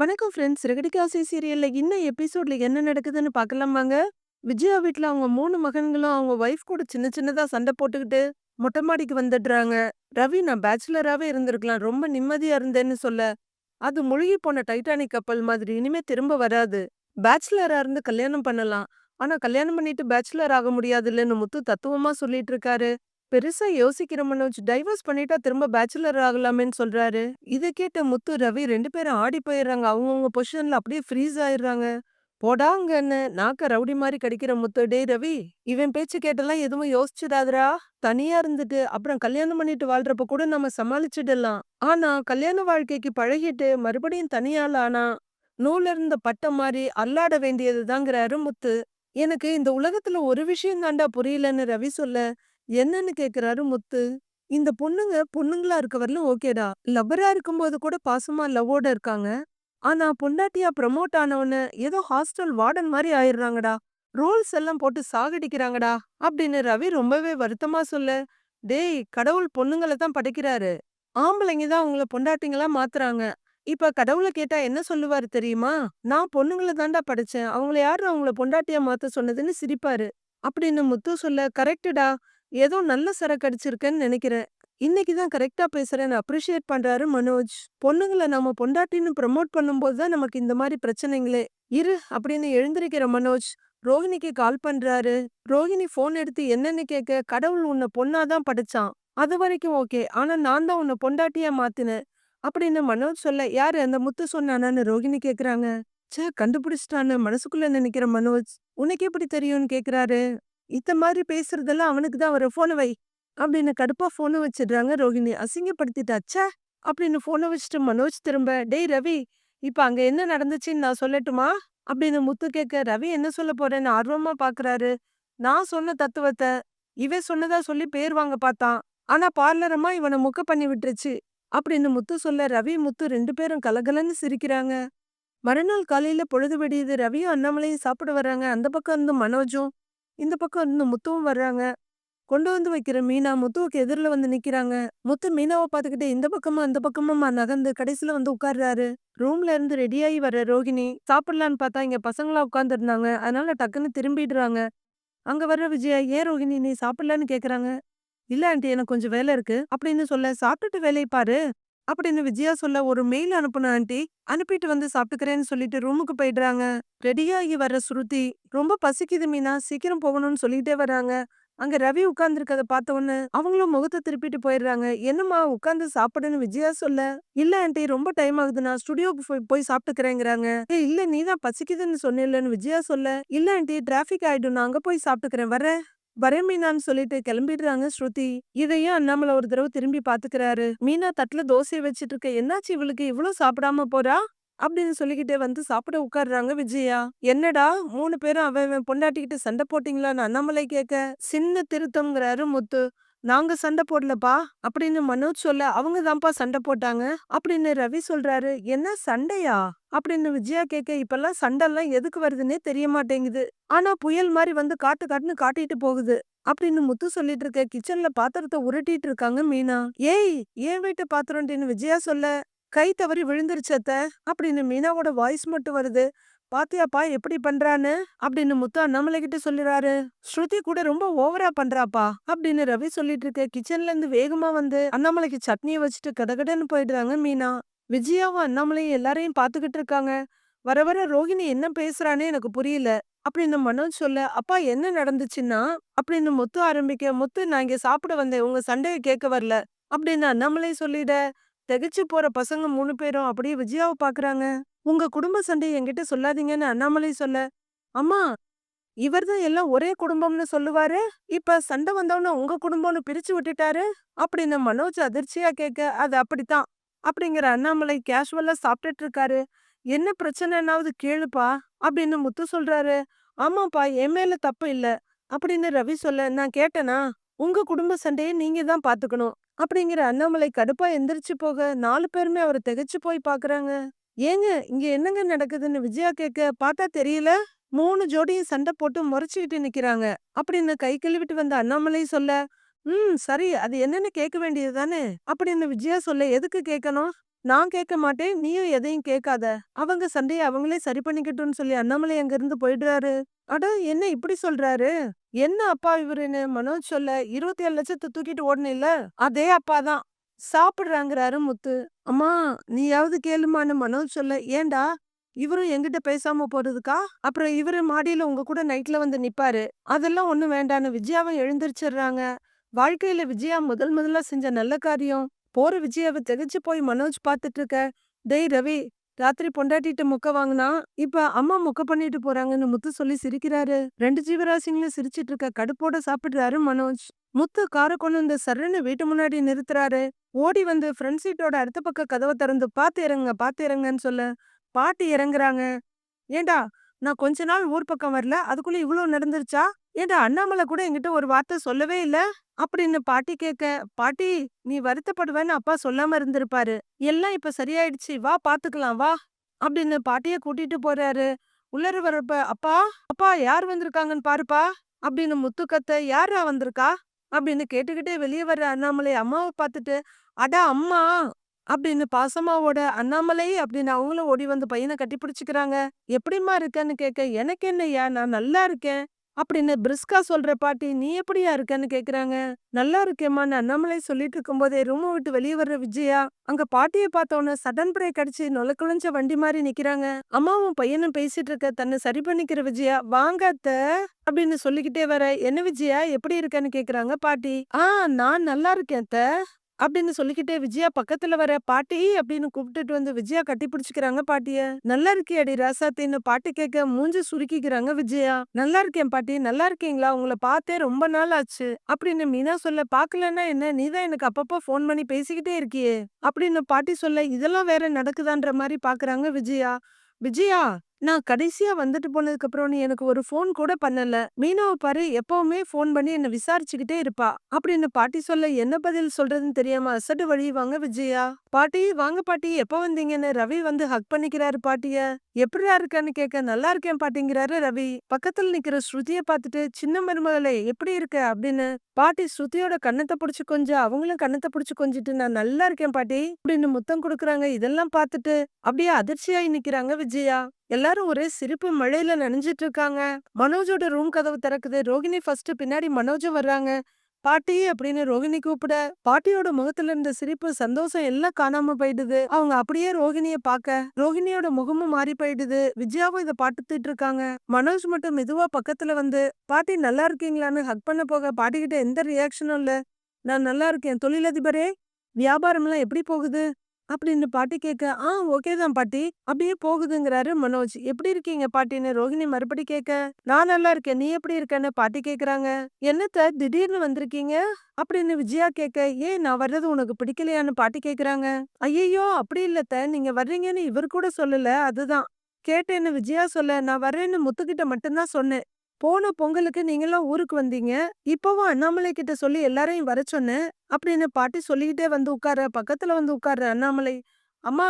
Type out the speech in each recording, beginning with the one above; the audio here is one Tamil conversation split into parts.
வணக்கம் ஃப்ரெண்ட்ஸ். ரெகடிகாசி சீரியல்ல இன்னும் எபிசோட்ல என்ன நடக்குதுன்னு பார்க்கலாமாங்க? விஜயா வீட்ல அவங்க 3 மகன்களும் அவங்க ஒய்ஃப் கூட சின்ன சின்னதா சண்டை போட்டுக்கிட்டு மொட்டை மாடிக்கு வந்துடுறாங்க. ரவி நான் பேச்சுலராவே இருந்திருக்கலாம். ரொம்ப நிம்மதியா இருந்தேன்னு சொல்ல, அது முழுகி போன டைட்டானிக் கப்பல் மாதிரி இனிமே திரும்ப வராது. பேச்சுலரா இருந்து கல்யாணம் பண்ணலாம். ஆனா கல்யாணம் பண்ணிட்டு பேச்சுலர் ஆக முடியாதுல்லன்னு முத்து தத்துவமா சொல்லிட்டு இருக்காரு. பெருசா யோசிக்கிற மனோஜ் டைவர்ஸ் பண்ணிட்டா திரும்ப பேச்சுலர் ஆகலாமேன்னு சொல்றாரு. இத கேட்ட முத்து, ரவி 2 பேரும் ஆடி போயிடுறாங்க. அவங்கவங்க பொசிஷன்ல அப்படியே ஃப்ரீஸ் ஆயிடுறாங்க. போடாங்கன்னு நாக்க ரவுடி மாரி கடிக்கிற முத்து, டேய் ரவி, இவன் பேச்சு கேட்டெல்லாம் எதுவும் யோசிச்சிடாதடா. தனியா இருந்துட்டு அப்புறம் கல்யாணம் பண்ணிட்டு வாழ்றப்ப கூட நம்ம சமாளிச்சிடலாம். ஆனா கல்யாண வாழ்க்கைக்கு பழகிட்டு மறுபடியும் தனியாள் ஆனா நூல்ல இருந்த பட்டம் மாரி அல்லாட வேண்டியதுதாங்கிறாரு முத்து. எனக்கு இந்த உலகத்துல ஒரு விஷயம் தான்டா புரியலன்னு ரவி சொல்ல, என்னன்னு கேக்குறாரு முத்து. இந்த பொண்ணுங்க பொண்ணுங்களா இருக்க வரலும் ஓகேடா. லவ்வரா இருக்கும்போது கூட பாசமா லவ்வோட இருக்காங்க. ஆனா பொண்டாட்டியா ப்ரமோட் ஆனவன ஏதோ ஹாஸ்டல் வார்டன் மாரி ஆயிடுறாங்கடா. ரூல்ஸ் எல்லாம் போட்டு சாகடிக்கிறாங்கடா அப்படின்னு ரவி ரொம்பவே வருத்தமா சொல்ல, டேய் கடவுள் பொண்ணுங்கள தான் படைக்கிறாரு. ஆம்பளைங்க தான் அவங்கள பொண்டாட்டிங்களா மாத்துறாங்க. இப்ப கடவுள கேட்டா என்ன சொல்லுவாரு தெரியுமா? நான் பொண்ணுங்கள தான்டா படைச்சேன். அவங்கள யாரு அவங்கள பொண்டாட்டியா மாத்த சொன்னதுன்னு சிரிப்பாரு. அப்படின்னு முத்து சொல்ல, கரெக்ட்டுடா. ஏதோ நல்ல சரக்கு அடிச்சிருக்கேன்னு நெனைக்கிறேன். இன்னைக்கு தான் கரெக்ட்டா பேசுறேன்னு அப்ரிஷியேட் பண்றாரு மனோஜ். பொண்ணுங்கள நம்ம பொண்டாட்டின்னு ப்ரமோட் பண்ணும்போது தான் நமக்கு இந்த மாரி பிரச்சனைங்களே. இரு அப்படின்னு எழுந்திருக்கிற மனோஜ், ரோஹிணிக்கு கால் பண்றாரு. ரோஹிணி ஃபோன் எடுத்து என்னன்னு கேட்க, கடவுள் உன்ன பொண்ணா தான் படைச்சான். அதுவரைக்கும் ஓகே. ஆனா நான் தான் உன்ன பொண்டாட்டியா மாத்துனேன். அப்படின்னு மனோஜ் சொல்ல, யாரு அந்த முத்து சொன்னானான்னு ரோஹிணி கேக்குறாங்க. ச்சே கண்டுபிடிச்சிட்டான்னு மனசுக்குள்ள நினைக்கிற மனோஜ், உனக்கு எப்படி தெரியும்னு கேக்குறாரு. இத்த மாதிரி பேசுறதெல்லாம் அவனுக்கு தான் வரும். ஃபோன வை அப்படின்னு கடுப்பா ஃபோன வச்சிடுறாங்க ரோஹிணி. அசிங்கப்படுத்திட்டா ச்சே அப்படின்னு ஃபோன வச்சுட்டு மனோஜ் திரும்ப, டேய் ரவி, இப்ப அங்க என்ன நடந்துச்சுன்னு நான் சொல்லட்டுமா? அப்படின்னு முத்து கேட்க, ரவி என்ன சொல்ல போறேன்னு ஆர்வமா பாக்குறாரு. நான் சொன்ன தத்துவத்த இவன் சொன்னதா சொல்லி பேர் வாங்க பார்த்தான். ஆனா பார்லரம்மா இவன முக்க பண்ணி விட்டுருச்சு. அப்படின்னு முத்து சொல்ல, ரவி முத்து 2 பேரும் கலகலன்னு சிரிக்கிறாங்க. மறுநாள் காலையில பொழுது விடியுது. ரவியும் அண்ணாமலையும் சாப்பிட வர்றாங்க. அந்த பக்கம் இருந்து மனோஜும், இந்த பக்கம் இருந்து முத்துவும் வர்றாங்க. கொண்டு வந்து வைக்கிற மீனா முத்துவுக்கு எதிர்ல வந்து நிக்கிறாங்க. முத்து மீனாவ பாத்துக்கிட்டு இந்த பக்கமா அந்த பக்கமா நகர்ந்து கடைசில வந்து உட்கார்றாரு. ரூம்ல இருந்து ரெடியாகி வர ரோகிணி சாப்பிடலான்னு பார்த்தா இங்க பசங்களா உட்கார்ந்திருந்தாங்க. அதனால டக்குன்னு திரும்பிடுறாங்க. அங்க வர்ற விஜயா, ஏன் ரோகிணி நீ சாப்பிடலன்னு கேக்குறாங்க. இல்ல ஆன்ட்டி எனக்கு கொஞ்சம் வேலை இருக்கு அப்படின்னு சொல்ல, சாப்பிட்டுட்டு வேலைய பாரு அப்படின்னு விஜயா சொல்ல, ஒரு மெயில் அனுப்புன ஆன்ட்டி, அனுப்பிட்டு வந்து சாப்பிட்டுக்கிறேன்னு சொல்லிட்டு ரூமுக்கு போயிடுறாங்க. ரெடியாகி வர்ற ஸ்ருதி, ரொம்ப பசிக்குது மீனா சீக்கிரம் போகணும்னு சொல்லிட்டே வராங்க. அங்க ரவி உட்கார்ந்திருக்கத பார்த்த உடனே அவங்களும் முகத்தை திருப்பிட்டு போயிடுறாங்க. என்னம்மா உட்கார்ந்து சாப்பிடுன்னு விஜயா சொல்ல, இல்ல ஆன்ட்டி ரொம்ப டைம் ஆகுது நான் ஸ்டுடியோக்கு போய் போய் சாப்பிட்டுக்கிறேங்கிறாங்க. ஏய் இல்ல நீ தான் பசிக்குதுன்னு சொன்னேல்லன்னு விஜயா சொல்ல, இல்ல ஆன்ட்டி டிராபிக் ஆயிடும் நான் அங்க போய் சாப்பிட்டுக்கிறேன் வரேன். வரேன் மீனான்னு சொல்லிட்டு கிளம்பிடுறாங்க ஸ்ருதி. இதையும் அண்ணாமலை ஒரு தடவை திரும்பி பாத்துக்கிறாரு. மீனா தட்டுல தோசையை வச்சிட்டு இருக்க, என்னாச்சு இவளுக்கு இவ்ளோ சாப்பிடாம போறா அப்படின்னு சொல்லிக்கிட்டே வந்து சாப்பிட உட்கார்றாங்க விஜயா. என்னடா 3 பேரும் அவன் இவன் பொண்டாட்டிக்கிட்டு சண்டை போட்டீங்களான்னு அண்ணாமலை கேட்க, சின்ன திருத்தம்ங்கிறாரு முத்து. நாங்க சண்டை போடலப்பா அப்படின்னு மனோஜ் சொல்ல, அவங்க தான்ப்பா சண்டை போட்டாங்க அப்படின்னு ரவி சொல்றாரு. என்ன சண்டையா அப்படின்னு விஜயா கேட்க, இப்பெல்லாம் சண்டைலாம் எதுக்கு வருதுன்னே தெரிய மாட்டேங்குது. ஆனா புயல் மாதிரி வந்து காட்டு காட்டுன்னு காட்டிட்டு போகுது அப்படின்னு முத்து சொல்லிட்டு இருக்க, கிச்சன்ல பாத்திரத்தை உருட்டிட்டு இருக்காங்க மீனா. ஏய் ஏன் வீட்டு பாத்திரம்னு விஜயா சொல்ல, கை தவறி விழுந்துருச்சு அத்த அப்படின்னு மீனாவோட வாய்ஸ் மட்டும் வருது. பாத்தியாப்பா எப்படி பண்றான்னு அப்படின்னு முத்து அண்ணாமலை கிட்ட சொல்லுறாரு. ஸ்ருதி கூட ரொம்ப ஓவரா பண்றாப்பா அப்படின்னு ரவி சொல்லிட்டு இருக்க, கிச்சன்ல இருந்து வேகமா வந்து அண்ணாமலைக்கு சட்னியை வச்சுட்டு கடகடன்னு போயிடுறாங்க மீனா. விஜயாவும் அண்ணாமலையும் எல்லாரையும் பாத்துக்கிட்டு இருக்காங்க. வர வர ரோஹிணி என்ன பேசுறானே எனக்கு புரியல அப்படின்னு மனோஜ் சொல்ல, அப்பா என்ன நடந்துச்சுன்னா அப்படின்னு முத்து ஆரம்பிக்க, முத்து நான் இங்க சாப்பிட வந்தேன் உங்க சண்டையை கேட்க வரல அப்படின்னு அண்ணாமலை சொல்லிட, திகைச்சு போற பசங்க 3 பேரும் அப்படியே விஜயாவை பாக்குறாங்க. உங்க குடும்ப சண்டை என்கிட்ட சொல்லாதீங்கன்னு அண்ணாமலை சொல்ல, அம்மா இவர்தான் எல்லாம் ஒரே குடும்பம்னு சொல்லுவாரு, இப்ப சண்டை வந்தவன உங்க குடும்பம்னு பிரிச்சு விட்டுட்டாரு அப்படின்னு மனோஜ் அதிர்ச்சியா கேட்க, அது அப்படித்தான் அப்படிங்கிற அண்ணாமலை கேஷுவலா சாப்பிட்டுட்டு இருக்காரு. என்ன பிரச்சனைனாவது கேளுப்பா அப்படின்னு முத்து சொல்றாரு. ஆமாப்பா என் மேல தப்பு இல்ல அப்படின்னு ரவி சொல்ல, நான் கேட்டனா உங்க குடும்ப சண்டையை நீங்க தான் பாத்துக்கணும் அப்படிங்கிற அண்ணாமலை கடுப்பா எந்திரிச்சு போக 4 பேருமே அவரை திகைச்சு போய் பாக்குறாங்க. ஏங்க இங்க என்னங்க நடக்குதுன்னு விஜயா கேட்க, பார்த்தா தெரியல 3 ஜோடியும் சண்டை போட்டு முறைச்சுக்கிட்டு நிக்கிறாங்க அப்படின்னு கை கழுவிட்டு வந்த அண்ணாமலை சொல்ல, சரி அது என்னன்னு கேட்க வேண்டியது தானே அப்படின்னு விஜயா சொல்ல, எதுக்கு கேட்கணும் நான் கேட்க மாட்டேன். நீயும் எதையும் கேட்காத. அவங்க சண்டைய அவங்களே சரி பண்ணிக்கட்டும்னு சொல்லி அண்ணாமலை அங்கிருந்து போயிடுறாரு. அட! என்ன இப்படி சொல்றாரு? என்ன அப்பா இவருன்னு மனோஜ் சொல்ல, 27,00,000 தூக்கிட்டு ஓடுனேல்ல, அதே அப்பா தான். சாப்பிடுறாங்கறாரு முத்து. அம்மா நீயாவது கேளும்மான்னு மனோஜ் சொல்ல, ஏன்டா? இவரும் என்கிட்ட பேசாம போறதுக்கா? அப்புறம் இவரு மாடியில உங்க கூட நைட்ல வந்து நிப்பாரு. அதெல்லாம் ஒண்ணும் வேண்டான்னு விஜயாவும் எழுந்திருச்சுர்றாங்க. வாழ்க்கையில விஜயா முதல் முதலா செஞ்ச நல்ல காரியம். போற விஜயாவ திகைச்சு போய் மனோஜ் பாத்துட்டு இருக்க. டேய் ரவி, ராத்திரி பொண்டாட்டிட்ட மொக்க வாங்குனா, இப்ப அம்மா மொக்க பண்ணிட்டு போறாங்கன்னு முத்து சொல்லி சிரிக்கிறாரு. 2 ஜீவராசிங்களும் சிரிச்சிட்டு இருக்க கடுப்போட சாப்பிடுறாரு மனோஜ். முத்து கார கொண்டு வந்து சர்ருன்னு வீட்டு முன்னாடி நிறுத்துறாரு. ஓடி வந்து ஃப்ரண்ட் சீட்டோட அடுத்த பக்க கதவ திறந்து பாத்து இறங்குங்க, பாத்து இறங்குங்கன்னு சொல்ல, பாட்டி இறங்குறாங்க. ஏன்டா நான் கொஞ்ச நாள் ஊர் பக்கம் வரல, அதுக்குள்ள இவ்ளோ நடந்துருச்சா? ஏன்டா அண்ணாமலை கூட என்கிட்ட ஒரு வார்த்தை சொல்லவே இல்ல? அப்படின்னு பாட்டி கேட்க, பாட்டி நீ வருத்தப்படுவேன்னு அப்பா சொல்லாம இருந்திருப்பாரு. எல்லாம் இப்ப சரியாயிடுச்சு. வா பாத்துக்கலாம் வா. அப்படின்னு பாட்டிய கூட்டிட்டு போறாரு. உள்ளார வரப்ப, அப்பா அப்பா யார் வந்திருக்காங்கன்னு பாருப்பா. அப்படின்னு முத்து கத்த, யாரா வந்திருக்கா? அப்படின்னு கேட்டுக்கிட்டே வெளியே வர்ற அண்ணாமலை அம்மாவை பார்த்துட்டு, அட அம்மா அப்படின்னு பாசமாவோட அண்ணாமலை அப்படின்னு அவங்களும் ஓடி வந்து பையனை கட்டி பிடிச்சுக்கிறாங்க. எப்படிம்மா இருக்கன்னு கேட்க, எனக்கு என்னய்யா நான் நல்லா இருக்கேன் அப்படின்னு பிரிஸ்கா சொல்ற பாட்டி, நீ எப்படியா இருக்கன்னு கேக்குறாங்க. நல்லா இருக்கேம்மான்னு அண்ணாமலை சொல்லிட்டு இருக்கும்போதே ரூமை விட்டு வெளியே வர்ற விஜயா அங்க பாட்டியை பார்த்தோன்னு சடன் பிரேக் அடிச்சு நொலக்குழஞ்ச வண்டி மாதிரி நிக்கிறாங்க. அம்மாவும் பையனும் பேசிட்டு இருக்க தன்னை சரி பண்ணிக்கிற விஜயா, வாங்க அத்தை அப்படின்னு சொல்லிக்கிட்டே வர, என்ன விஜயா எப்படி இருக்கன்னு கேக்குறாங்க பாட்டி. நான் நல்லா இருக்கேன் அத்தை அப்படின்னு சொல்லிக்கிட்டே விஜயா பக்கத்துல வர, பாட்டி அப்படின்னு கூப்பிட்டுட்டு வந்து விஜயா கட்டி பிடிச்சுக்கிறாங்க பாட்டிய. நல்லா இருக்கியாடி ராசாத்தின்னு பாட்டி கேட்க மூஞ்சி சுருக்கிக்கிறாங்க விஜயா. நல்லா இருக்கேன் பாட்டி, நல்லா இருக்கீங்களா, உங்களை பார்த்தே ரொம்ப நாள் ஆச்சு அப்படின்னு மீனா சொல்ல, பாக்கலன்னா என்ன, நீதான் எனக்கு அப்பப்போ ஃபோன் பண்ணி பேசிக்கிட்டே இருக்கியே அப்படின்னு பாட்டி சொல்ல, இதெல்லாம் வேற நடக்குதான்ற மாதிரி பாக்குறாங்க விஜயா. விஜயா, நான் கடைசியா வந்துட்டு போனதுக்கு அப்புறம் நீ எனக்கு ஒரு ஃபோன் கூட பண்ணல. மீனாவை பாரு எப்பவுமே ஃபோன் பண்ணி என்ன விசாரிச்சுக்கிட்டே இருப்பா அப்படின்னு பாட்டி சொல்ல, என்ன பதில் சொல்றதுன்னு தெரியாம அசடு வழிவாங்க விஜயா. பாட்டி வாங்க பாட்டி, எப்ப வந்தீங்கன்னு ரவி வந்து ஹக் பண்ணிக்கிறாரு பாட்டிய. எப்படியா இருக்கன்னு கேட்க, நல்லா இருக்கேன் பாட்டிங்கிறாரு ரவி. பக்கத்துல நிக்கிற ஸ்ருதிய பார்த்துட்டு, சின்ன மருமகளே எப்படி இருக்க அப்படின்னு பாட்டி ஸ்ருதியோட கண்ணத்தை புடிச்சு கொஞ்சம் அவங்களும் கண்ணத்தை புடிச்சு கொஞ்சிட்டு, நான் நல்லா இருக்கேன் பாட்டி அப்படின்னு முத்தம் கொடுக்குறாங்க. இதெல்லாம் பார்த்துட்டு அப்படியே அதிர்ச்சியாயி நிக்கிறாங்க விஜயா. எல்லாரும் ஒரே சிரிப்பு மழையில நனைஞ்சிட்டு இருக்காங்க. மனோஜோட ரூம் கதவு திறக்குது. ரோகிணி ஃபர்ஸ்ட், பின்னாடி மனோஜும் வர்றாங்க. பாட்டி அப்படின்னு ரோகிணி கூப்பிட, பாட்டியோட முகத்துல இருந்த சிரிப்பு சந்தோஷம் எல்லாம் காணாம போயிடுது. அவங்க அப்படியே ரோகிணிய பாக்க, ரோகிணியோட முகமும் மாறி போயிடுது. விஜயாவும் இத பாத்துட்டு இருக்காங்க. மனோஜ் மட்டும் மெதுவா பக்கத்துல வந்து, பாட்டி நல்லா இருக்கீங்களான்னு ஹக் பண்ண போக, பாட்டிக்கிட்ட எந்த ரியாக்ஷனும் இல்ல. நான் நல்லா இருக்கேன் தொழிலதிபரே, வியாபாரம் எல்லாம் எப்படி போகுது அப்படின்னு பாட்டி கேட்க, ஓகே தான் பாட்டி அப்படியே போகுதுங்கிறாரு மனோஜ். எப்படி இருக்கீங்க பாட்டின்னு ரோகிணி மறுபடி கேட்க, நான் நல்லா இருக்கேன், நீ எப்படி இருக்கன்னு பாட்டி கேக்குறாங்க. என்னத்த திடீர்னு வந்திருக்கீங்க அப்படின்னு விஜயா கேட்க, ஏன் நான் வர்றது உனக்கு பிடிக்கலையான்னு பாட்டி கேக்குறாங்க. ஐயையோ அப்படி இல்லத்த, நீங்க வர்றீங்கன்னு இவர் கூட சொல்லல, அதுதான் கேட்டேன்னு விஜயா சொல்ல, நான் வர்றேன்னு முத்துக்கிட்ட மட்டும்தான் சொன்னேன். போன பொங்கலுக்கு நீங்கெல்லாம் ஊருக்கு வந்தீங்க, இப்பவும் அண்ணாமலை கிட்ட சொல்லி எல்லாரையும் வர சொன்னேன் அப்படின்னு பாட்டி சொல்லிக்கிட்டே வந்து உட்கார, பக்கத்துல வந்து உட்கார்ற அண்ணாமலை, அம்மா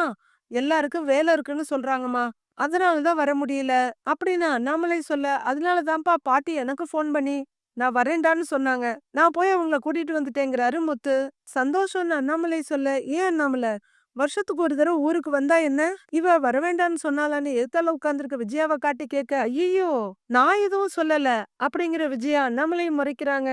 எல்லாருக்கும் வேலை இருக்குன்னு சொல்றாங்கம்மா, அதனாலதான் வர முடியல அப்படின்னு அண்ணாமலை சொல்ல, அதனாலதான்ப்பா பாட்டி எனக்கு ஃபோன் பண்ணி நான் வரேன்டான்னு சொன்னாங்க, நான் போய் அவங்கள கூட்டிட்டு வந்துட்டேங்கிறாரு முத்து. சந்தோஷம்னு அண்ணாமலை சொல்ல, ஏன் அண்ணாமலை வருஷத்துக்கு ஒரு தடவை ஊருக்கு வந்தா என்ன, இவ வரவேண்டான்னு சொன்னாலான்னு எதிர்த்தால உட்கார்ந்துருக்க விஜயாவை காட்டி கேட்க, ஐயோ நான் எதுவும் சொல்லல அப்படிங்கிற விஜயா அண்ணாமலையை முறைக்கிறாங்க.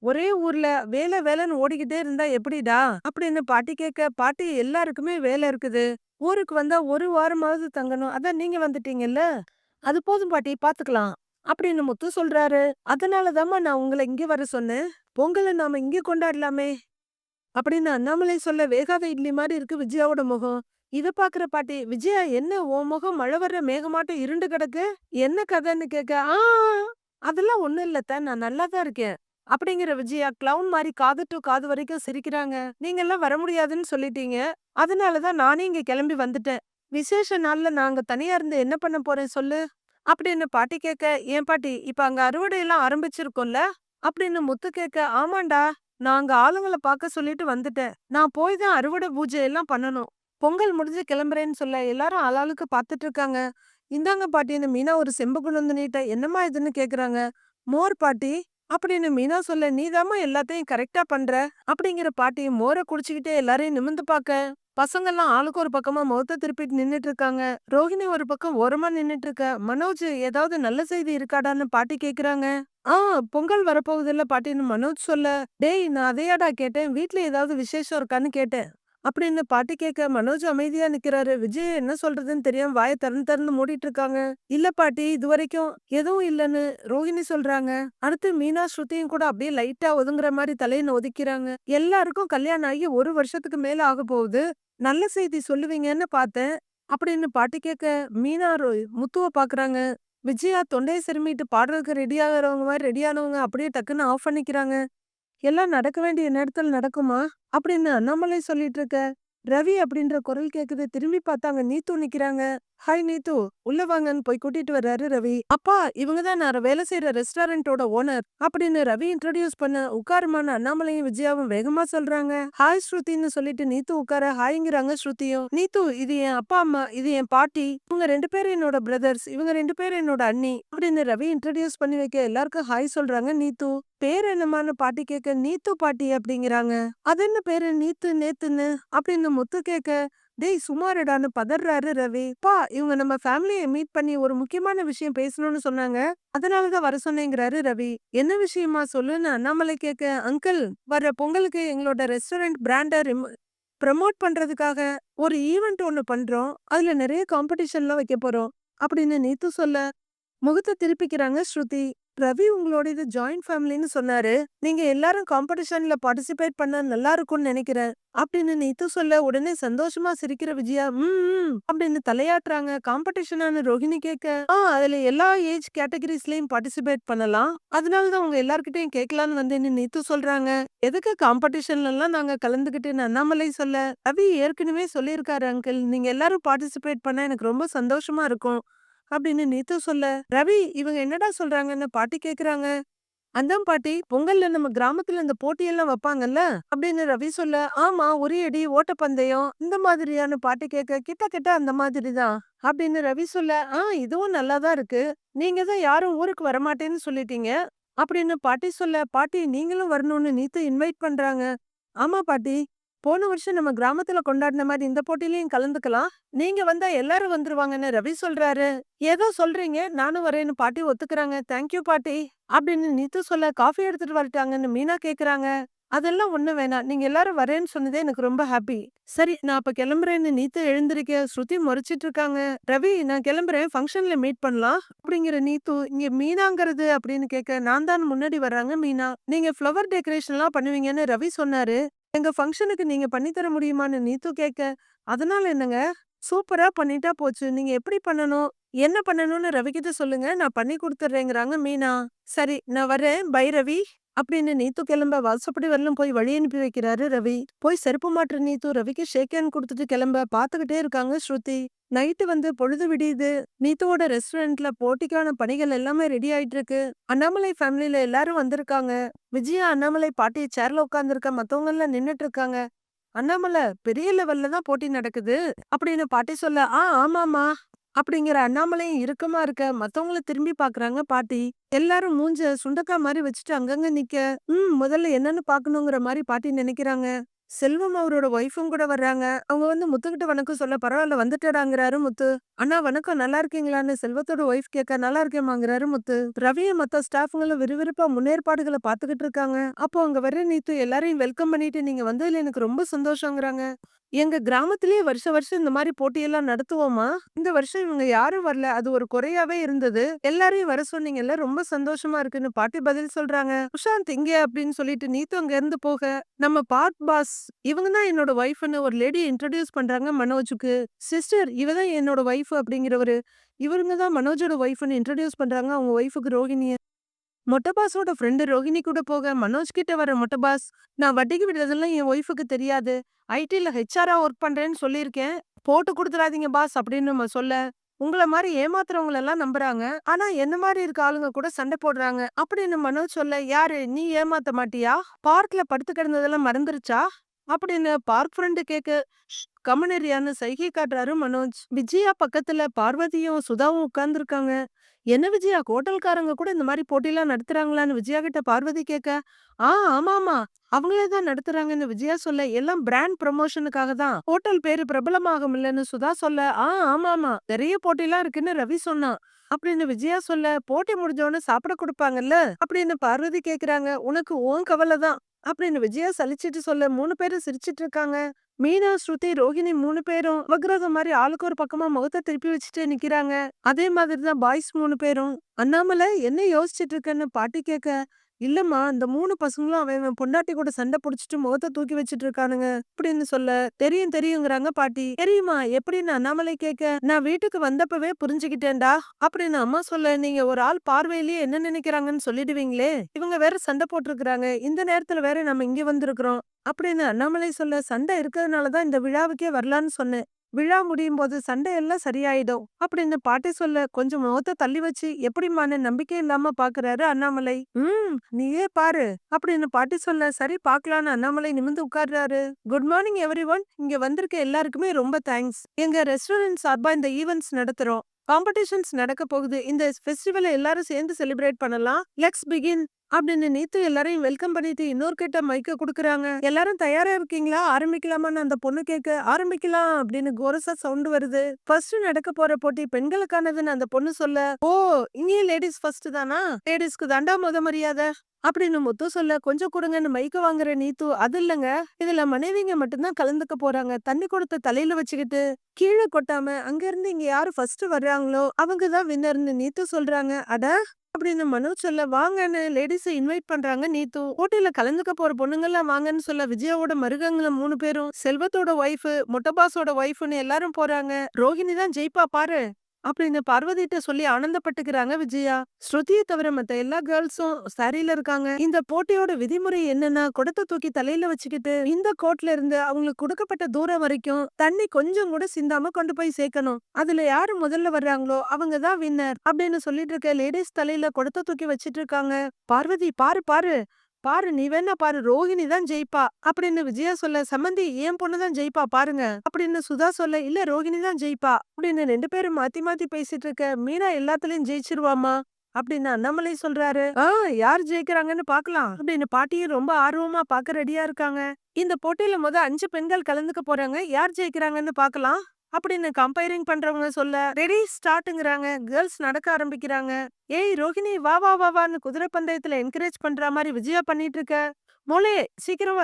ஒரே ஊர்ல வேலை வேலைன்னு ஓடிக்கிட்டே இருந்தா எப்படிடா அப்படின்னு பாட்டி கேட்க, பாட்டி எல்லாருக்குமே வேலை இருக்குது, ஊருக்கு வந்தா ஒரு வாரமாவது தங்கணும், அதான் நீங்க வந்துட்டீங்கல்ல, அது போதும் பாட்டி பாத்துக்கலாம் அப்படின்னு முத்து சொல்றாரு. அதனாலதாம்மா நான் உங்களை இங்க வர சொன்னேன், பொங்கலை நாம இங்க கொண்டாடலாமே அப்படின்னு அண்ணாமலை சொல்ல, வேகாத இட்லி மாதிரி இருக்கு விஜயாவோட முகம். இத பாக்குற பாட்டி, விஜயா என்ன உன் முகம் மழை வர்ற மேகமாட்டம் இருண்டு கிடக்கு, என்ன கதைன்னு கேட்க, அதெல்லாம் ஒண்ணும் இல்லத்த, நான் நல்லா தான் இருக்கேன் அப்படிங்கிற விஜயா கிளவுன் மாதிரி காது டு காது வரைக்கும் சிரிக்கிறாங்க. நீங்க எல்லாம் வர முடியாதுன்னு சொல்லிட்டீங்க, அதனாலதான் நானே இங்க கிளம்பி வந்துட்டேன். விசேஷ நாள்ல நாங்க தனியா இருந்து என்ன பண்ண போறேன் சொல்லு அப்படின்னு பாட்டி கேட்க, ஏன் பாட்டி இப்ப அங்க அறுவடை எல்லாம் ஆரம்பிச்சிருக்கோம்ல அப்படின்னு முத்து கேட்க, ஆமாண்டா நான் அங்க ஆளுங்கள பாக்க சொல்லிட்டு வந்துட்டேன், நான் போய் தான் அறுவடை பூஜை எல்லாம் பண்ணணும், பொங்கல் முடிஞ்சு கிளம்புறேன்னு சொல்ல, எல்லாரும் ஆளாளுக்கு பாத்துட்டு இருக்காங்க. இந்தாங்க பாட்டின்னு மீனா ஒரு செம்பு கொண்டு வந்து நீட்ட, என்னம்மா இதுன்னு கேக்குறாங்க. மோர் பாட்டி அப்படின்னு மீனா சொல்ல, நீதாம்மா எல்லாத்தையும் கரெக்டா பண்ற அப்படிங்கிற பாட்டி மோரை குடிச்சுக்கிட்டே எல்லாரையும் நிமிந்து பாக்க, பசங்கெல்லாம் ஆளுக்கு ஒரு பக்கமா முகத்த திருப்பிட்டு நின்னுட்டு இருக்காங்க. ரோஹிணி ஒரு பக்கம் ஓரமா நின்னுட்டு இருக்கா. மனோஜ் ஏதாவது நல்ல செய்தி இருக்காடான்னு பாட்டி கேக்குறாங்க. ஆ பொங்கல் வரப்போகுதுல்ல பாட்டின்னு மனோஜ் சொல்ல, டேய் நான் அதையாடா கேட்டேன். வீட்ல ஏதாவது விசேஷம் இருக்கான்னு கேட்டேன். அப்படின்னு பாட்டி கேட்க மனோஜ் அமைதியா நிக்கிறாரு. விஜய் என்ன சொல்றதுன்னு தெரியாம வாய திறந்து திறந்து மூடிட்டு இருக்காங்க. இல்ல பாட்டி இதுவரைக்கும் எதுவும் இல்லன்னு ரோஹிணி சொல்றாங்க. அடுத்து மீனா ஸ்ருதியும் கூட அப்படியே லைட்டா ஒதுங்குற மாதிரி தலையில ஒதுக்கிறாங்க. எல்லாருக்கும் கல்யாணம் ஆகி 1 வருஷத்துக்கு மேல ஆக போகுது. நல்ல செய்தி சொல்லுவீங்கன்னு பார்த்தேன். அப்படின்னு பாட்டி கேட்க மீனா முத்துவ பாக்குறாங்க. விஜயா தொண்டைய செருமிட்டு பாடுறதுக்கு ரெடி ஆகுறவங்க மாதிரி ரெடியானவங்க அப்படியே டக்குன்னு ஆஃப் பண்ணிக்கிறாங்க. எல்லாம் நடக்க வேண்டிய நேரத்துல நடக்குமா? அப்படின்னு அண்ணாமலை சொல்லிட்டு இருக்க. ரவி அப்படின்ற குரல் கேக்குது. திரும்பி பார்த்தாங்க. நீத்து நிக்கிறாங்க. ஹாய் நீத்து. உள்ள வாங்கன்னு போய் கூட்டிட்டு வர்றாரு ரவி. அப்பா இவங்க தான் நான் வேலை செய்யற ரெஸ்டாரண்டோட ஓனர் அப்படின்னு ரவி இன்ட்ரோடியூஸ் பண்ண உட்காருமான அண்ணாமலையும் விஜயாவும் வேகமா சொல்றாங்க. ஹாய் ஸ்ருதின்னு சொல்லிட்டு நீத்து உட்கார ஹாய்ங்கிறாங்க ஸ்ருதியும். நீத்து இது என் அப்பா அம்மா இது என் பாட்டி. இவங்க 2 பேரும் என்னோட பிரதர்ஸ். இவங்க 2 பேரும் என்னோட அண்ணி அப்படின்னு ரவி இன்ட்ரோடியூஸ் பண்ணி வைக்க எல்லாருக்கும் ஹாய் சொல்றாங்க நீத்து. பேர் என்னமான்னு பாட்டி கேட்க நீத்து பாட்டி அப்படிங்கிறாங்க. அது என்ன பேரு நீத்து நேத்துன்னு அப்படின்னு முத்து கேட்க டேய் சுமாருடான்னு பதறாரு ரவி. பா இவங்க நம்ம ஃபேமிலியை மீட் பண்ணி ஒரு முக்கியமான விஷயம் பேசணும்னு சொன்னாங்க. அதனாலதான் வர சொன்னேங்கிறாரு ரவி. என்ன விஷயமா சொல்லுன்னு அண்ணாமலை கேட்க அங்கிள் வர பொங்கலுக்கு எங்களோட ரெஸ்டாரண்ட் பிராண்ட ப்ரமோட் பண்றதுக்காக ஒரு ஈவெண்ட் ஒண்ணு பண்றோம். அதுல நிறைய காம்படிஷன்லாம் வைக்க போறோம் அப்படின்னு நீத்து சொல்ல முகத்தை திருப்பிக்கிறாங்க ஸ்ருதி. ரவி உங்களோட இது ஜாயிண்ட் ஃபேமிலின்னு சொன்னாரு. நீங்க எல்லாரும் காம்படிஷன்ல பார்ட்டிசிபேட் பண்ணா நல்லா இருக்கும்னு நினைக்கிறேன் அப்படின்னு நீத்து சொல்ல உடனே சந்தோஷமா சிரிக்கிற விஜயா அப்படின்னு தலையாட்டுறாங்க. காம்படிஷனான ரோஹிணி கேட்க அதுல எல்லா ஏஜ் கேட்டகரிஸ்லயும் பார்ட்டிசிபேட் பண்ணலாம். அதனாலதான் உங்க எல்லார்கிட்டயும் கேட்கலான்னு வந்தேன்னு நீத்து சொல்றாங்க. எதுக்கு காம்படிஷன்ல எல்லாம் நாங்க கலந்துகிட்டேன்னு அண்ணாமலை சொல்ல ரவி ஏற்கனவே சொல்லியிருக்காரு அங்கிள் நீங்க எல்லாரும் பார்ட்டிசிபேட் பண்ணா எனக்கு ரொம்ப சந்தோஷமா இருக்கும் அப்படின்னு நீத்து சொல்ல ரவி இவங்க என்னடா சொல்றாங்கன்னு பாட்டி கேக்குறாங்க. அதான் பாட்டி பொங்கல்ல நம்ம கிராமத்துல இந்த போட்டியெல்லாம் வைப்பாங்கல்ல அப்படின்னு ரவி சொல்ல ஆமா உரியடி ஓட்டப்பந்தயம் இந்த மாதிரியான பாட்டி கேட்க கிட்ட கிட்ட அந்த மாதிரிதான் அப்படின்னு ரவி சொல்ல இதுவும் நல்லாதான் இருக்கு. நீங்க தான் யாரும் ஊருக்கு வரமாட்டேன்னு சொல்லிட்டீங்க அப்படின்னு பாட்டி சொல்ல பாட்டி நீங்களும் வரணும்னு நீத்து இன்வைட் பண்றாங்க. ஆமா பாட்டி போன வருஷம் நம்ம கிராமத்துல கொண்டாடின மாதிரி இந்த போட்டியிலயும் கலந்துக்கலாம். நீங்க வந்தா எல்லாரும் வந்துருவாங்கன்னு ரவி சொல்றாரு. ஏதோ சொல்றீங்க நானும் வரேன்னு பாட்டி ஒத்துக்கிறாங்க. தேங்க்யூ பாட்டி அப்படின்னு நீத்து சொல்ல காஃபி எடுத்துட்டு வரட்டாங்கன்னு மீனா கேக்குறாங்க. அதெல்லாம் ஒண்ணு வேணாம். நீங்க எல்லாரும் வரேன்னு சொன்னதே எனக்கு ரொம்ப ஹாப்பி. சரி நான் அப்ப கிளம்புறேன்னு நீத்து எழுந்திருக்க ஸ்ருதி முறைச்சிட்டு இருக்காங்க. ரவி நான் கிளம்புறேன் ஃபங்க்ஷன்ல மீட் பண்ணலாம் அப்படிங்கிற நீத்து இங்க மீனாங்கிறது அப்படின்னு கேட்க நான் தான் முன்னாடி வர்றாங்க மீனா. நீங்க ஃப்ளவர் டெக்கரேஷன் எல்லாம் பண்ணுவீங்கன்னு ரவி சொன்னாரு. எங்க ஃபங்க்ஷனுக்கு நீங்க பண்ணி தர முடியுமான்னு நீத்து கேட்க அதனால என்னங்க சூப்பரா பண்ணிட்டா போச்சு. நீங்க எப்படி பண்ணணும் என்ன பண்ணணும்னு ரவிகிட்ட சொல்லுங்க நான் பண்ணி கொடுத்துட்றேங்கிறாங்க மீனா. சரி நான் வரேன் பை ரவி அப்படின்னு நீத்து கிளம்ப வாசப்படி வரலும் போய் வழி அனுப்பி வைக்கிறாரு ரவி. போய் செருப்பு மாற்ற நீத்து ரவிக்கு ஷேக் ஹேண்ட் கொடுத்துட்டு கிளம்ப பாத்துக்கிட்டே இருக்காங்க ஸ்ருதி. நைட்டு வந்து பொழுது விடியுது. நீத்துவோட ரெஸ்டாரண்ட்ல போட்டிக்கான பணிகள் எல்லாமே ரெடி ஆயிட்டு இருக்கு. அண்ணாமலை ஃபேமிலில எல்லாரும் வந்திருக்காங்க. விஜயா அண்ணாமலை பாட்டி சேர்ல உட்கார்ந்துருக்க மத்தவங்க எல்லாம் நின்னுட்டு இருக்காங்க. அண்ணாமலை பெரிய லெவல்ல தான் போட்டி நடக்குது அப்படின்னு பாட்டி சொல்ல ஆமாமா அப்படிங்கிற அண்ணாமலையும் இறுக்கமா இருக்க மத்தவங்கள திரும்பி பாக்குறாங்க பாட்டி. எல்லாரும் மூஞ்ச சுண்டக்கா மாதிரி வச்சுட்டு அங்கங்க நிக்க முதல்ல என்னன்னு பாக்கணுங்கிற மாதிரி பாட்டி நினைக்கிறாங்க. செல்வம் அவரோட ஒய்ஃபும் கூட வர்றாங்க. அவங்க வந்து முத்துக்கிட்ட வணக்கம் சொல்ல பரவாயில்ல வந்துட்டடாங்கிறாரு முத்து. அண்ணா வணக்கம் நல்லா இருக்கீங்களான்னு செல்வத்தோட ஒய்ஃப் கேட்க நல்லா இருக்கேமாங்கிறாரு முத்து. ரவியும் மத்த ஸ்டாஃப்ங்களும் விறுவிறுப்பா முன்னேற்பாடுகளை பாத்துக்கிட்டு இருக்காங்க. அப்போ அங்க வர நீத்து எல்லாரையும் வெல்கம் பண்ணிட்டு நீங்க வந்ததுல எனக்கு ரொம்ப சந்தோஷங்கிறாங்க. எங்க கிராமத்திலேயே வருஷம் வருஷம் இந்த மாதிரி போட்டியெல்லாம் நடத்துவோமா? இந்த வருஷம் இவங்க யாரும் வரல. அது ஒரு குறையாவே இருந்தது. எல்லாரையும் வர சொன்னீங்கல்ல ரொம்ப சந்தோஷமா இருக்குன்னு பாட்டி பதில் சொல்றாங்க. சுஷாந்த் இங்க அப்படின்னு சொல்லிட்டு நீத்து அங்க இருந்து போக நம்ம பார்க் பாஸ் இவங்க தான் என்னோட ஒய்ஃப்னு ஒரு லேடி இன்ட்ரோடியூஸ் பண்றாங்க மனோஜுக்கு. சிஸ்டர் இவ தான் என்னோட ஒய்ஃப் அப்படிங்கிறவரு. இவருங்க தான் மனோஜோட ஒய்ஃப்னு இன்ட்ரோடியூஸ் பண்றாங்க அவங்க ஒய்ஃபுக்கு ரோகிணிய. மொட்டை பாஸோட ஃப்ரெண்டு ரோஹிணி கூட போக மனோஜ் கிட்ட வர மொட்டை பாஸ் நான் வட்டிக்கு விடுறதெல்லாம் என் ஒய்ஃபுக்கு தெரியாது. ஐடில ஹெச்ஆரா ஒர்க் பண்றேன்னு சொல்லியிருக்கேன். போட்டு கொடுத்துறாதீங்க பாஸ் அப்படின்னு நம்ம சொல்ல உங்கள மாதிரி ஏமாத்துறவங்கள எல்லாம் நம்புறாங்க. ஆனா என்ன மாதிரி இருக்க ஆளுங்க கூட சண்டை போடுறாங்க அப்படின்னு மனோஜ் சொல்ல யாரு நீ ஏமாத்த மாட்டியா? பார்க்ல படுத்து கிடந்ததெல்லாம் மறந்துருச்சா அப்படின்னு பார்க் ஃப்ரெண்டு கேக்கு கமனரியான்னு சைகை காட்டுறாரு மனோஜ். விஜயா பக்கத்துல பார்வதியும் சுதாவும் உட்கார்ந்துருக்காங்க. என்ன விஜயா, ஹோட்டல்காரங்க கூட இந்த மாரி போட்டிலாம் நடத்துறாங்களான்னு விஜயா கிட்ட பார்வதி கேட்க, ஆமாமா. அவங்களே தான் நடத்துறாங்கன்னு விஜயா சொல்ல, எல்லாம் பிராண்ட் ப்ரமோஷனுக்காக தான். ஹோட்டல் பேரு பிரபலமாகும் இல்லன்னு சுதா சொல்ல, ஆமாமா. நெறைய போட்டிலாம் இருக்குன்னு ரவி சொன்னான். அப்படின்னு விஜயா சொல்ல, போட்டி முடிஞ்ச உடனே சாப்பிட குடுப்பாங்கல்ல? அப்படின்னு பார்வதி கேக்குறாங்க. உனக்கு உன் கவல தான். அப்படின்னு விஜயா சலிச்சிட்டு சொல்ல 3 பேரும் சிரிச்சிட்டு இருக்காங்க. மீனா, ஸ்ருதி, ரோஹிணி 3 பேரும் விக்ரதம் மாரி ஆளுக்கு ஒரு பக்கமா முகத்த திருப்பி வச்சுட்டு நிக்கிறாங்க. அதே மாதிரி தான் பாய்ஸ் 3 பேரும். அண்ணாமலை என்ன யோசிச்சுட்டு இருக்கன்னு பாட்டி கேட்க, இல்லம்மா இந்த 3 பசங்களும் அவன் அவன் பொண்டாட்டி கூட சண்டை புடிச்சிட்டு முகத்த தூக்கி வச்சுட்டு இருக்கானுங்க அப்படின்னு சொல்ல, தெரியும் தெரியுங்கிறாங்க பாட்டி. தெரியுமா எப்படின்னு அண்ணாமலை கேட்க, நான் வீட்டுக்கு வந்தப்பவே புரிஞ்சுக்கிட்டேன்டா அப்படின்னு அம்மா சொல்ல, நீங்க ஒரு ஆள் பார்வையிலேயே என்ன நினைக்கிறாங்கன்னு சொல்லிடுவீங்களே. இவங்க வேற சண்டை போட்டிருக்கிறாங்க. இந்த நேரத்துல வேற நம்ம இங்க வந்திருக்கிறோம் அப்படின்னு அண்ணாமலை சொல்ல, சண்டை இருக்கிறதுனால தான் இந்த விழாவுக்கே வரலான்னு சொன்னேன். விழா முடியும் போது சண்டை எல்லாம் சரியாயிடும் அப்படின்னு பாட்டி சொல்ல, கொஞ்சம் முகத்த தள்ளி வச்சு எப்படிம்மான்னு நம்பிக்கை இல்லாம பாக்குறாரு அண்ணாமலை. நீயே பாரு அப்படின்னு பாட்டி சொல்ல, சரி பாக்கலான்னு அண்ணாமலை நிமிர்ந்து உட்கார்றாரு. Good morning everyone. இங்க வந்திருக்க எல்லாருக்குமே ரொம்ப தேங்க்ஸ். எங்க ரெஸ்டாரண்ட் சார்பா இந்த ஈவென்ட்ஸ் நடத்துறோம். காம்படிஷன்ஸ் நடக்க போகுது. இந்த ஃபெஸ்டிவலை எல்லாரும் சேர்ந்து செலிப்ரேட் பண்ணலாம். லெட்ஸ் பிகின் அப்படின்னு நீத்து எல்லாரையும் வெல்கம் பண்ணிட்டு இன்னொரு கிட்ட மைக்க குடுக்குறாங்க. எல்லாரும் தயாரா இருக்கீங்களா? ஆரம்பிக்கலாமான்னு அந்த பொண்ணு கேட்க, ஆரம்பிக்கலாம் அப்படின்னு கோரஸா சவுண்ட் வருது. ஃபர்ஸ்ட் நடக்க போற போட்டி பெண்களுக்கானதுன்னு அந்த பொண்ணு சொல்ல, ஓ இங்கேயும் லேடிஸ் ஃபர்ஸ்ட் தானா? லேடிஸ்க்கு தாண்டா முத மரியாதை அப்படின்னு முத்து சொல்ல, கொஞ்சம் கொடுங்கன்னு மைக்க வாங்குற நீத்து, அது இல்லங்க, இதுல மனைவிங்க மட்டும்தான் கலந்துக்க போறாங்க. தண்ணி கொடுத்த தலையில வச்சுக்கிட்டு கீழே கொட்டாம அங்க இருந்து இங்க யாரு ஃபர்ஸ்ட் வர்றாங்களோ அவங்கதான் வின்னர்னு நீத்து சொல்றாங்க. அட அப்படின்னு மனு சொல்ல, வாங்கன்னு லேடிஸை இன்வைட் பண்றாங்க நீத்து. போட்டியில கலந்துக்க போற பொண்ணுங்கெல்லாம் வாங்கன்னு சொல்ல, விஜயாவோட மருகங்கள 3 பேரும், செல்வத்தோட ஒய்ஃப், மொட்டபாஸோட ஒய்ஃப்னு எல்லாரும் போறாங்க. ரோஹிணி தான் ஜெயிப்பா பாரு அப்படின்னு பார்வதிட்ட சொல்லி ஆனந்தப்பட்டுக்கிறாங்க விஜயா. ஸ்ருதியை தவிர மத்த எல்லா கேர்ள்ஸும் சாரியில இருக்காங்க. இந்த போட்டியோட விதிமுறை என்னன்னா, குடத்தை தூக்கி தலையில வச்சுக்கிட்டு இந்த கோட்ல இருந்து அவங்களுக்கு கொடுக்கப்பட்ட தூரம் வரைக்கும் தண்ணி கொஞ்சம் கூட சிந்தாம கொண்டு போய் சேர்க்கணும். அதுல யாரு முதல்ல வர்றாங்களோ அவங்க தான் வின்னர் அப்படின்னு சொல்லிட்டு இருக்க லேடிஸ் தலையில குடத்தை தூக்கி வச்சிட்டு இருக்காங்க. பார்வதி பாரு பாரு பாரு, நீ வேணா பாரு, ரோஹிணி தான் ஜெயிப்பா அப்படின்னு விஜயா சொல்ல, சம்மந்தி என் பொண்ணு தான் ஜெயிப்பா பாருங்க அப்படின்னு சுதா சொல்ல, இல்ல ரோஹிணி தான் ஜெயிப்பா அப்படின்னு 2 பேரும் மாத்தி மாத்தி பேசிட்டு இருக்க. மீனா எல்லாத்துலயும் ஜெயிச்சிருவாமா அப்படின்னு அண்ணாமலை சொல்றாரு. யார் ஜெயிக்கிறாங்கன்னு பாக்கலாம் அப்படின்னு பாட்டியும் ரொம்ப ஆர்வமா பாக்க ரெடியா இருக்காங்க. இந்த போட்டியில 5 பெண்கள் கலந்துக்க போறாங்க. யார் ஜெயிக்கிறாங்கன்னு பாக்கலாம் அப்படின்னு கம்பேரிங் பண்றவங்க சொல்ல, ரெடி ஸ்டார்ட்ங்கிறாங்க. கேர்ள்ஸ் நடக்க ஆரம்பிக்கிறாங்க. ஏய் ரோஹிணி வா வா வா வான்னு குதிரை பந்தயத்துல என்கரேஜ் பண்ற மாதிரி விஜயா பண்ணிட்டு இருக்க. மோளே சீக்கிரம்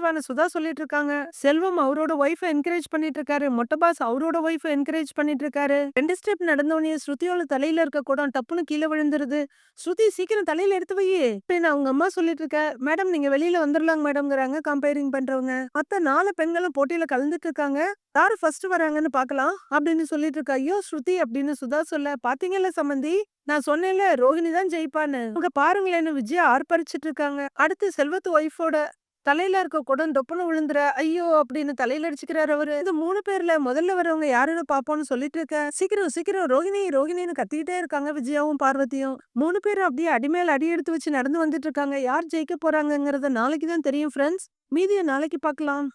வான்னு சுதா சொல்லிட்டு இருக்காங்க. செல்வம் அவரோட ஒய்ஃப என்கரேஜ் பண்ணிட்டு இருக்காரு. மொட்டை பாஸ் அவரோட ஒய்ஃப என்கரேஜ் பண்ணிட்டு இருக்காரு. 2 ஸ்டெப் நடந்தோடனே ஸ்ருதியோட தலையில இருக்க குடம் டப்புன்னு கீழே விழுந்துருது. ஸ்ருதி சீக்கிரம் தலையில எடுத்து வை அப்படின்னு அவங்க அம்மா சொல்லிட்டு இருக்க. மேடம் நீங்க வெளியில வந்துடலாங்க மேடம்ங்கிறாங்க கம்பேரிங் பண்றவங்க. மத்த 4 பெண்களும் போட்டியில கலந்துட்டு இருக்காங்க. யாரு ஃபர்ஸ்ட் வராங்கன்னு பாக்கலாம் அப்படின்னு சொல்லிட்டு இருக்கா. ஐயோ ஸ்ருதி அப்படின்னு சுதா சொல்ல, பாத்தீங்கல்ல சம்மந்தி, நான் சொன்னேன்ல ரோஹிணி தான் ஜெயிப்பான்னு. அங்க பாருங்களேன்னு விஜயா ஆர்ப்பரிச்சிட்டு இருக்காங்க. அடுத்து செல்வத்து ஒய்ஃபோட தலையில இருக்க குடம் டொப்புன்னு விழுந்துற, ஐயோ அப்படின்னு தலையில அடிச்சுக்கிறாரு அவரு. இந்த 3 பேர்ல முதல்ல வரவங்க யாருன்னு பாப்போம்னு சொல்லிட்டு இருக்க. சீக்கிரம் சீக்கிரம் ரோஹிணி ரோஹிணின்னு கத்திக்கிட்டே இருக்காங்க விஜயாவும் பார்வதியும். 3 பேரும் அப்படியே அடிமேல் அடி எடுத்து வச்சு நடந்து வந்துட்டு இருக்காங்க. யார் ஜெயிக்க போறாங்கங்கறத நாளைக்கு தான் தெரியும் ஃப்ரெண்ட்ஸ். மீதியை நாளைக்கு பார்க்கலாம்.